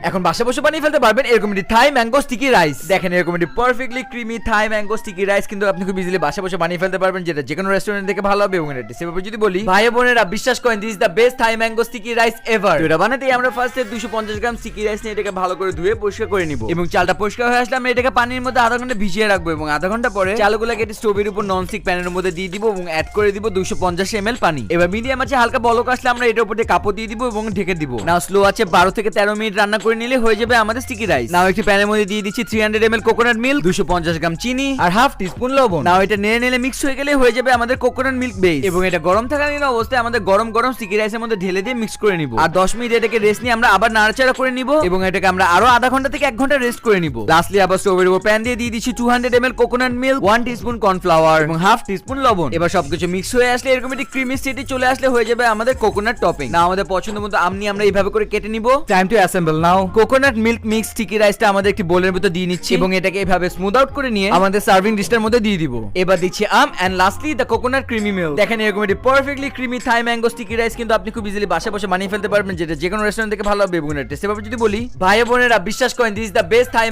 এখন বাসা বসে বানিয়ে ফেলতে পারবেন এরকম একটি থাই ম্যাঙ্গো স্টিকি রাইস। দেখেন এরকম একটি perfectly creamy Thai mango sticky rice কিন্তু আপনি খুব ইজিলি বাসা বসে বানিয়ে ফেলতে পারবেন, যেটা যে কোনো রেস্টুরেন্ট থেকে ভালো হবে। এবং এটা সেভাবে যদি বলি, ভাই বোনেরা বিশ্বাস করেন, this is the best Thai mango sticky rice ever. এটা বানাতেই আমরা ফার্স্টে 250 গ্রাম স্টিকি রাইস নিয়ে এটাকে ভালো করে ধুয়ে পরিষ্কার করে নিব, এবং চালটা পরিষ্কার হয়ে আসলে আমরা এটাকে পানির মধ্যে আধা ঘন্টা ভিজিয়ে রাখবো, এবং আধা ঘন্টা পরে চালগুলোকে একটি স্টোভের উপর ননস্টিক প্যানের মধ্যে দিয়ে দিব এবং অ্যাড করে দিব 250 ml পানি। এবার মিডিয়াম আছে হালকা বলক আসলে আমরা এটার উপর দিয়ে কাপড় দিয়ে দিব এবং ঢেকে দিব। নাও স্লো আছে 12 থেকে 13 মিনিট রান্না করে নিলে হয়ে যাবে আমাদের স্টিকি রাইস। নাও একটি প্যানের মধ্যে দিয়ে দিচ্ছি 300 ml কোকোনাট মিল্ক, 250 গ্রাম চিনি আর হাফ টিস্পুন লবণ। নাও এটা নেড়ে নেড়ে মিক্স হয়ে গেলে হয়ে যাবে আমাদের কোকোনাট মিল্ক বেস, এবং এটা গরম থাকালীন অবস্থায় আমাদের গরম গরম স্টিকি রাইসের মধ্যে ঢেলে দিয়ে মিক্স করে নিব। আর 10 মিনিট এটাকে রেস্ট নিয়ে আমরা আবার নাড়াচাড়া করে নিব, এবং এটাকে আমরা আরো আধা ঘন্টা থেকে 1 ঘন্টা রেস্ট করে নিব। লাস্টলি আবার স্টোভের উপর প্যান দিয়ে দিচ্ছি 200 ml coconut milk, 1 teaspoon cornflour এবং হাফ টিস্পুন লবণ। এবার সবকিছু মিক্স হয়ে আসলে এরকম একটি ক্রিমি স্টেটে চলে আসলে হয়ে যাবে আমাদের কোকোনাট টপিং। না আমাদের পছন্দ মতো আমনি আমরা এইভাবে করে কেটে নিব। Time to assemble. Now coconut milk mix sticky রাইসটা আমাদের একটি বোলের মধ্যে দিয়ে নিচ্ছি, এবং এটাকে এভাবে স্মুথ আউট করে নিয়ে আমাদের সার্ভিং ডিশটার মধ্যে দিয়ে দিব। এবার দিচ্ছি আম and lastly the coconut creamy milk. দেখেন এরকম একটি perfectly creamy Thai mango sticky rice কিন্তু আপনি খুব ইজিলি বাসা বসে বানিয়ে ফেলতে পারবেন, যেটা যে কোনো রেস্টুরেন্ট থেকে ভালো হবে। এবং এটা সেভাবে যদি বলি, ভাই বোনেরা বিশ্বাস করেন, this is the best Thai